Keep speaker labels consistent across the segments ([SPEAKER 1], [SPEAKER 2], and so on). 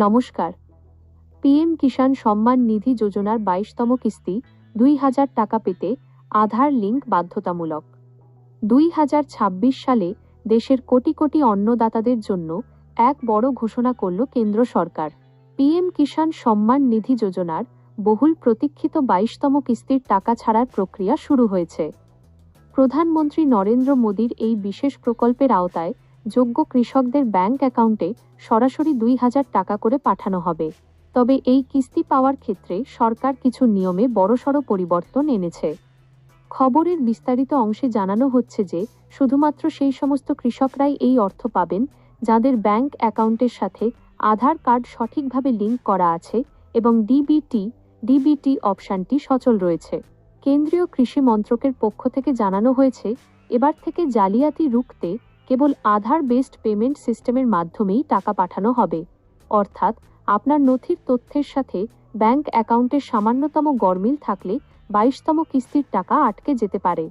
[SPEAKER 1] নমস্কার। পিএম কিষাণ সম্মান নিধি যোজনার 22তম কিস্তি 2000 টাকা পেতে আধার লিঙ্ক বাধ্যতামূলক। 2026 সালে দেশের কোটি কোটি অন্নদাতাদের জন্য এক বড় ঘোষণা করল কেন্দ্র সরকার। পিএম কিষাণ সম্মান নিধি যোজনার বহুল প্রতীক্ষিত 22তম কিস্তির টাকা ছাড়ার প্রক্রিয়া শুরু হয়েছে। প্রধানমন্ত্রী নরেন্দ্র মোদীর এই বিশেষ প্রকল্পের আওতায় যোগ্য কৃষকদের ব্যাংক অ্যাকাউন্টে সরাসরি 2000 টাকা করে পাঠানো হবে। তবে এই কিস্তি পাওয়ার ক্ষেত্রে সরকার কিছু নিয়মে বড়সড় পরিবর্তন এনেছে। খবরের বিস্তারিত অংশে জানানো হচ্ছে যে শুধুমাত্র সেই সমস্ত কৃষকরাই এই অর্থ পাবেন যাদের ব্যাংক অ্যাকাউন্টের সাথে আধার কার্ড সঠিকভাবে লিঙ্ক করা আছে এবং ডিবিটি অপশনটি সচল রয়েছে। কেন্দ্রীয় কৃষি মন্ত্রকের পক্ষ থেকে জানানো হয়েছে, এবার থেকে জালিয়াতি রুখতে কেবল আধার বেসড পেমেন্ট সিস্টেমের মাধ্যমেই টাকা পাঠানো হবে। অর্থাৎ আপনার নথির তথ্যের সাথে ব্যাংক অ্যাকাউন্টের সামান্যতম গরমিল থাকলে 22তম কিস্তির টাকা আটকে যেতে পারে।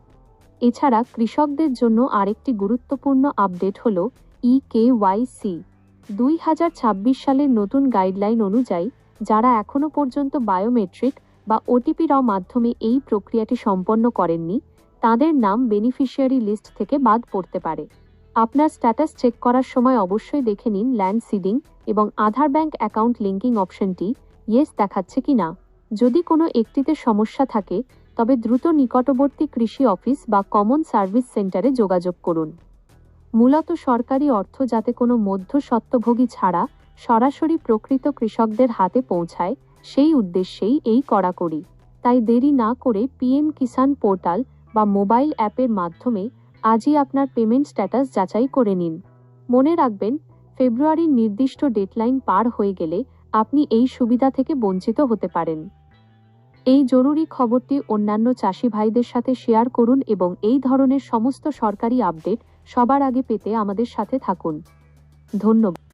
[SPEAKER 1] এছাড়া কৃষকদের জন্য আরেকটি গুরুত্বপূর্ণ আপডেট হল ইকেওয়াইসি। 2026 সালের নতুন গাইডলাইন অনুযায়ী যারা এখনও পর্যন্ত বায়োমেট্রিক বা ওটিপির মাধ্যমে এই প্রক্রিয়াটি সম্পন্ন করেননি, তাদের নাম বেনিফিশিয়ারি লিস্ট থেকে বাদ পড়তে পারে। আপনার স্ট্যাটাস চেক করার সময় অবশ্যই দেখে নিন ল্যান্ড সিডিং এবং আধার ব্যাংক অ্যাকাউন্ট লিঙ্কিং অপশনটি ইয়েস দেখাচ্ছে কিনা। যদি কোনো একটিতে সমস্যা থাকে তবে দ্রুত নিকটবর্তী কৃষি অফিস বা কমন সার্ভিস সেন্টারে যোগাযোগ করুন। মূলত সরকারি অর্থ যাতে কোনো মধ্যস্বত্বভোগী ছাড়া সরাসরি প্রকৃত কৃষকদের হাতে পৌঁছায়, সেই উদ্দেশ্যেই এই কড়াকড়ি। তাই দেরি না করে পিএম কিষাণ পোর্টাল বা মোবাইল অ্যাপের মাধ্যমে আজই আপনার পেমেন্ট স্ট্যাটাস যাচাই করে নিন। মনে রাখবেন, ফেব্রুয়ারির নির্দিষ্ট ডেডলাইন পার হয়ে গেলে আপনি এই সুবিধা থেকে বঞ্চিত হতে পারেন। এই জরুরি খবরটি অন্যান্য চাষি ভাইদের সাথে শেয়ার করুন এবং এই ধরনের সমস্ত সরকারি আপডেট সবার আগে পেতে আমাদের সাথে থাকুন। ধন্যবাদ।